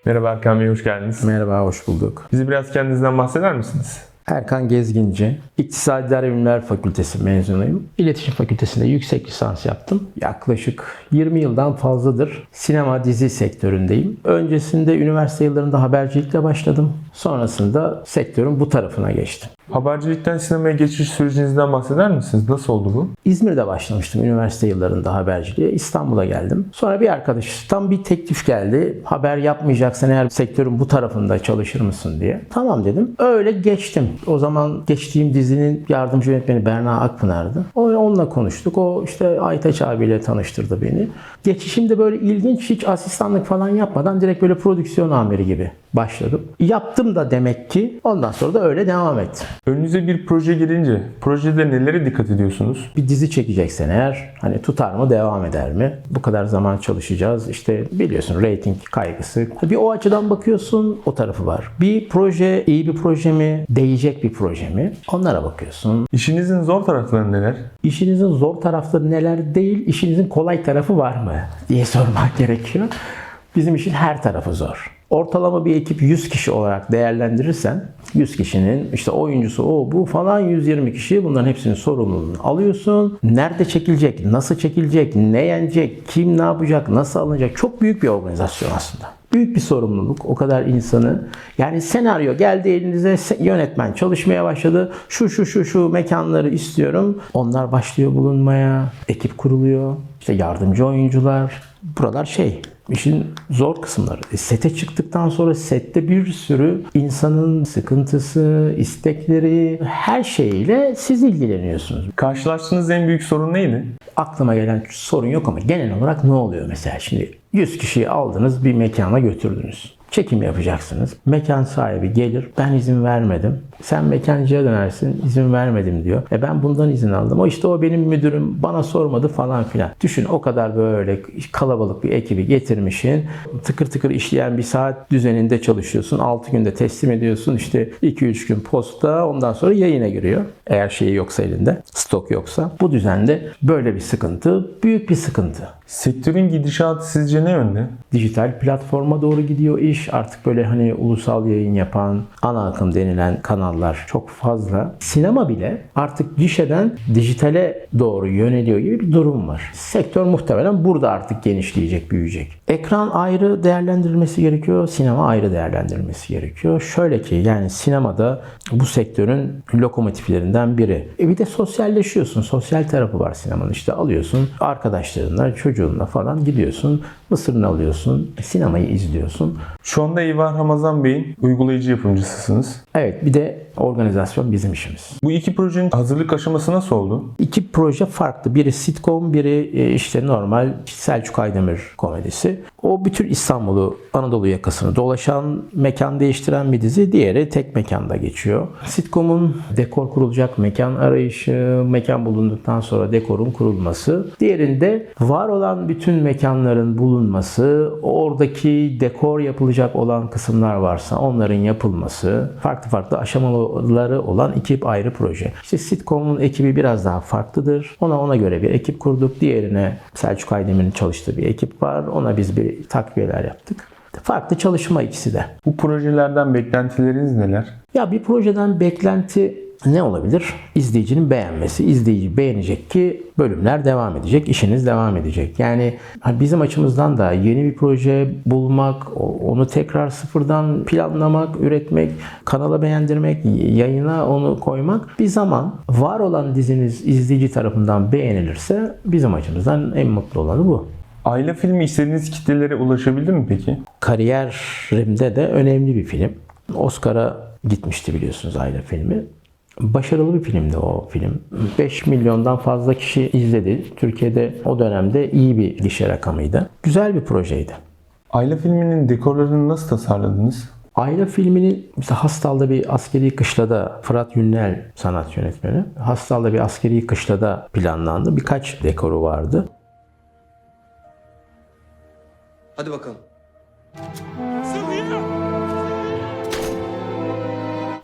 Merhaba Erkan Bey, hoş geldiniz. Merhaba, hoş bulduk. Bizi biraz kendinizden bahseder misiniz? Erkan Gezginci, İktisadi İdari Bilimler Fakültesi mezunuyum. İletişim Fakültesi'nde yüksek lisans yaptım. Yaklaşık 20 yıldan fazladır sinema dizi sektöründeyim. Öncesinde üniversite yıllarında habercilikle başladım. Sonrasında sektörün bu tarafına geçtim. Habercilikten sinemaya geçiş sürecinizden bahseder misiniz? Nasıl oldu bu? İzmir'de başlamıştım üniversite yıllarında haberciliğe. İstanbul'a geldim. Sonra bir arkadaştan bir teklif geldi. Haber yapmayacaksan eğer sektörün bu tarafında çalışır mısın diye. Tamam dedim. Öyle geçtim. O zaman geçtiğim dizinin yardımcı yönetmeni Berna Akpınar'dı. Onunla konuştuk. O işte Aytaç abiyle tanıştırdı beni. Geçişim de böyle ilginç, hiç asistanlık falan yapmadan direkt böyle prodüksiyon amiri gibi başladım. Yaptım da demek ki, ondan sonra da öyle devam etti. Önünüze bir proje gelince projede nelere dikkat ediyorsunuz? Bir dizi çekeceksen eğer hani tutar mı, devam eder mi? Bu kadar zaman çalışacağız. İşte biliyorsun reyting kaygısı. Bir o açıdan bakıyorsun, o tarafı var. Bir proje iyi bir proje mi? Değecek bir proje mi? Onlara bakıyorsun. İşinizin zor tarafları neler? İşinizin zor tarafları neler değil, işinizin kolay tarafı var mı diye sormak gerekiyor. Bizim işin her tarafı zor. Ortalama bir ekip 100 kişi olarak değerlendirirsen 100 kişinin işte oyuncusu o bu falan 120 kişi, bunların hepsinin sorumluluğunu alıyorsun. Nerede çekilecek, nasıl çekilecek, ne yenecek, kim ne yapacak, nasıl alınacak, çok büyük bir organizasyon aslında. Büyük bir sorumluluk, o kadar insanı. Yani senaryo geldi elinize, yönetmen çalışmaya başladı. Şu mekanları istiyorum. Onlar başlıyor bulunmaya, ekip kuruluyor. İşte yardımcı oyuncular. Buralar işin zor kısımları. Sete çıktıktan sonra sette bir sürü insanın sıkıntısı, istekleri, her şeyiyle siz ilgileniyorsunuz. Karşılaştığınız en büyük sorun neydi? Aklıma gelen sorun yok ama genel olarak ne oluyor mesela? Şimdi 100 kişiyi aldınız, bir mekana götürdünüz. Çekim yapacaksınız. Mekan sahibi gelir. Ben izin vermedim. Sen mekancıya dönersin. İzin vermedim diyor. Ben bundan izin aldım. O benim müdürüm, bana sormadı falan filan. Düşün, o kadar böyle kalabalık bir ekibi getirmişsin. Tıkır tıkır işleyen bir saat düzeninde çalışıyorsun. 6 günde teslim ediyorsun. İşte 2-3 gün posta, ondan sonra yayına giriyor. Eğer şeyi yoksa elinde, stok yoksa. Bu düzende böyle bir sıkıntı, büyük bir sıkıntı. Sektörün gidişatı sizce ne yönde? Dijital platforma doğru gidiyor iş. Artık böyle hani ulusal yayın yapan, ana akım denilen kanallar çok fazla. Sinema bile artık gişeden dijitale doğru yöneliyor gibi bir durum var. Sektör muhtemelen burada artık genişleyecek, büyüyecek. Ekran ayrı değerlendirilmesi gerekiyor, sinema ayrı değerlendirilmesi gerekiyor. Şöyle ki yani sinemada bu sektörün lokomotiflerinden biri. Bir de sosyalleşiyorsun. Sosyal tarafı var sinemanın. İşte alıyorsun arkadaşlarınla, çocuğunla falan gidiyorsun. Mısırını alıyorsun. Sinemayı izliyorsun. Şu anda Eyvah Ramazan Bey'in uygulayıcı yapımcısısınız. Evet, bir de organizasyon bizim işimiz. Bu iki projenin hazırlık aşaması nasıl oldu? İki proje farklı. Biri sitcom, biri işte normal Selçuk Aydemir komedisi. O bütün İstanbul'u, Anadolu yakasını dolaşan, mekan değiştiren bir dizi. Diğeri tek mekanda geçiyor. Sitcom'un dekor kurulacak mekan arayışı, mekan bulunduktan sonra dekorun kurulması. Diğerinde var olan bütün mekanların bulunması, oradaki dekor yapılacak olan kısımlar varsa onların yapılması, farklı aşamaları olan iki ayrı proje. İşte sitcom'un ekibi biraz daha farklıdır. Ona göre bir ekip kurduk. Diğerine Selçuk Aydemir'in çalıştığı bir ekip var. Ona biz bir takviyeler yaptık. Farklı çalışma ikisi de. Bu projelerden beklentileriniz neler? Ya bir projeden beklenti ne olabilir? İzleyicinin beğenmesi. İzleyici beğenecek ki bölümler devam edecek, işiniz devam edecek. Yani bizim açımızdan da yeni bir proje bulmak, onu tekrar sıfırdan planlamak, üretmek, kanala beğendirmek, yayına onu koymak bir zaman. Var olan diziniz izleyici tarafından beğenilirse bizim açımızdan en mutlu olanı bu. Aile filmi istediğiniz kitlelere ulaşabildi mi peki? Kariyerimde de önemli bir film. Oscar'a gitmişti biliyorsunuz aile filmi. Başarılı bir filmdi o film. 5 milyondan fazla kişi izledi. Türkiye'de o dönemde iyi bir gişe rakamıydı. Güzel bir projeydi. Aile filminin dekorlarını nasıl tasarladınız? Aile filminin mesela Hastal'da bir askeri kışlada, Fırat Yünnel sanat yönetmeni, Hastal'da bir askeri kışlada planlandı. Birkaç dekoru vardı. Hadi bakalım.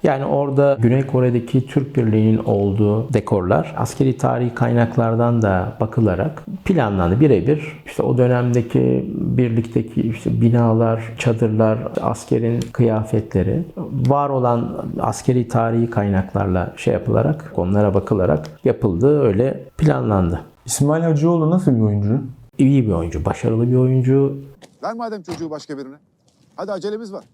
Yani orada Güney Kore'deki Türk Birliği'nin olduğu dekorlar askeri tarihi kaynaklardan da bakılarak planlandı birebir. İşte o dönemdeki birlikteki işte binalar, çadırlar, askerin kıyafetleri var olan askeri tarihi kaynaklarla şey yapılarak, onlara bakılarak yapıldı, öyle planlandı. İsmail Hacıoğlu nasıl bir oyuncu? İyi bir oyuncu, başarılı bir oyuncu. Ver madem çocuğu başka birine. Hadi acelemiz var.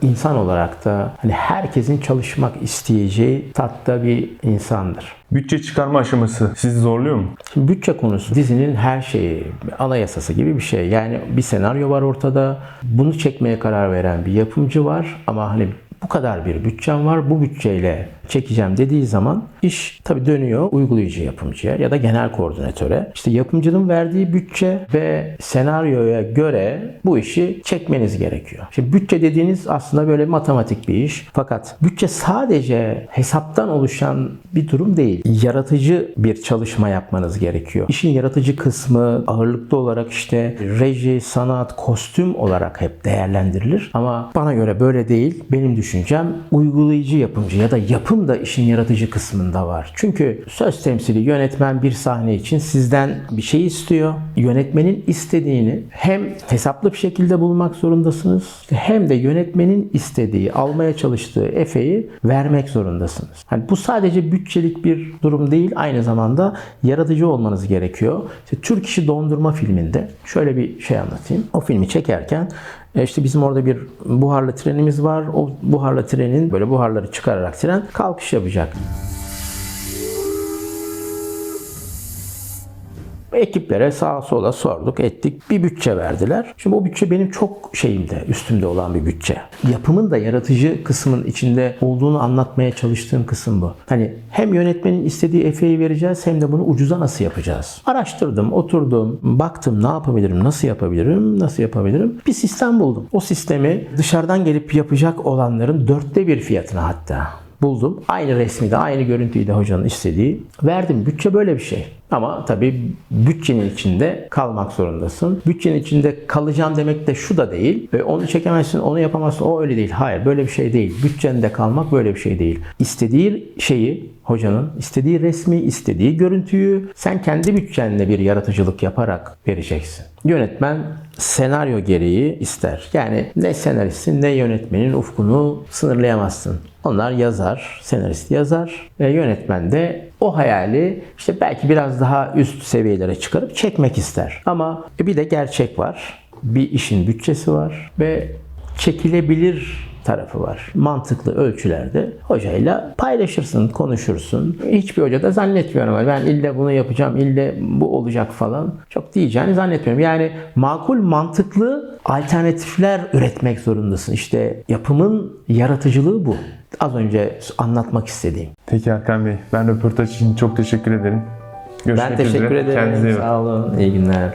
İnsan olarak da hani herkesin çalışmak isteyeceği tatta bir insandır. Bütçe çıkarma aşaması sizi zorluyor mu? Şimdi bütçe konusu dizinin her şeyi, anayasası gibi bir şey. Yani bir senaryo var ortada. Bunu çekmeye karar veren bir yapımcı var ama hani bu kadar bir bütçem var, bu bütçeyle çekeceğim dediği zaman iş tabii dönüyor uygulayıcı yapımcıya ya da genel koordinatöre. İşte yapımcının verdiği bütçe ve senaryoya göre bu işi çekmeniz gerekiyor. Şimdi bütçe dediğiniz aslında böyle matematik bir iş. Fakat bütçe sadece hesaptan oluşan bir durum değil. Yaratıcı bir çalışma yapmanız gerekiyor. İşin yaratıcı kısmı ağırlıklı olarak işte reji, sanat, kostüm olarak hep değerlendirilir. Ama bana göre böyle değil. Benim düşüncem uygulayıcı yapımcı ya da yapım da işin yaratıcı kısmında var. Çünkü söz temsili yönetmen bir sahne için sizden bir şey istiyor. Yönetmenin istediğini hem hesaplı bir şekilde bulmak zorundasınız hem de yönetmenin istediği, almaya çalıştığı efeyi vermek zorundasınız. Hani bu sadece bütçelik bir durum değil, aynı zamanda yaratıcı olmanız gerekiyor. İşte Türk İşi Dondurma filminde şöyle bir şey anlatayım. O filmi çekerken işte bizim orada bir buharlı trenimiz var. O buharlı trenin böyle buharları çıkararak tren kalkış yapacak. Ekiplere sağa sola sorduk, ettik. Bir bütçe verdiler. Şimdi o bütçe benim çok şeyimde, üstümde olan bir bütçe. Yapımın da yaratıcı kısmın içinde olduğunu anlatmaya çalıştığım kısım bu. Hani hem yönetmenin istediği efeyi vereceğiz hem de bunu ucuza nasıl yapacağız? Araştırdım, oturdum, baktım ne yapabilirim, nasıl yapabilirim? Bir sistem buldum. O sistemi dışarıdan gelip yapacak olanların 1/4 fiyatına hatta buldum. Aynı resmi de, aynı görüntüyü de hocanın istediği. Verdim. Bütçe böyle bir şey. Ama tabii bütçenin içinde kalmak zorundasın. Bütçenin içinde kalacağım demek de şu da değil. Onu çekemezsin, onu yapamazsın. O öyle değil. Hayır, böyle bir şey değil. Bütçende kalmak böyle bir şey değil. İstediği şeyi, hocanın istediği resmi, istediği görüntüyü sen kendi bütçenle bir yaratıcılık yaparak vereceksin. Yönetmen senaryo gereği ister. Yani ne senaristin ne yönetmenin ufkunu sınırlayamazsın. Onlar yazar, senarist yazar ve yönetmen de o hayali işte belki biraz daha üst seviyelere çıkarıp çekmek ister. Ama bir de gerçek var. Bir işin bütçesi var ve çekilebilir tarafı var. Mantıklı ölçülerde hocayla paylaşırsın, konuşursun. Hiçbir hoca da zannetmiyorum ama ben ille bunu yapacağım, ille bu olacak falan çok diyeceğini zannetmiyorum. Yani makul, mantıklı alternatifler üretmek zorundasın. İşte yapımın yaratıcılığı bu. Az önce anlatmak istediğim. Peki Hakan Bey, ben röportaj için çok teşekkür ederim. Görüşmek Ben teşekkür üzere. ederim. Kendinize iyi bakın. Sağ olun. İyi günler.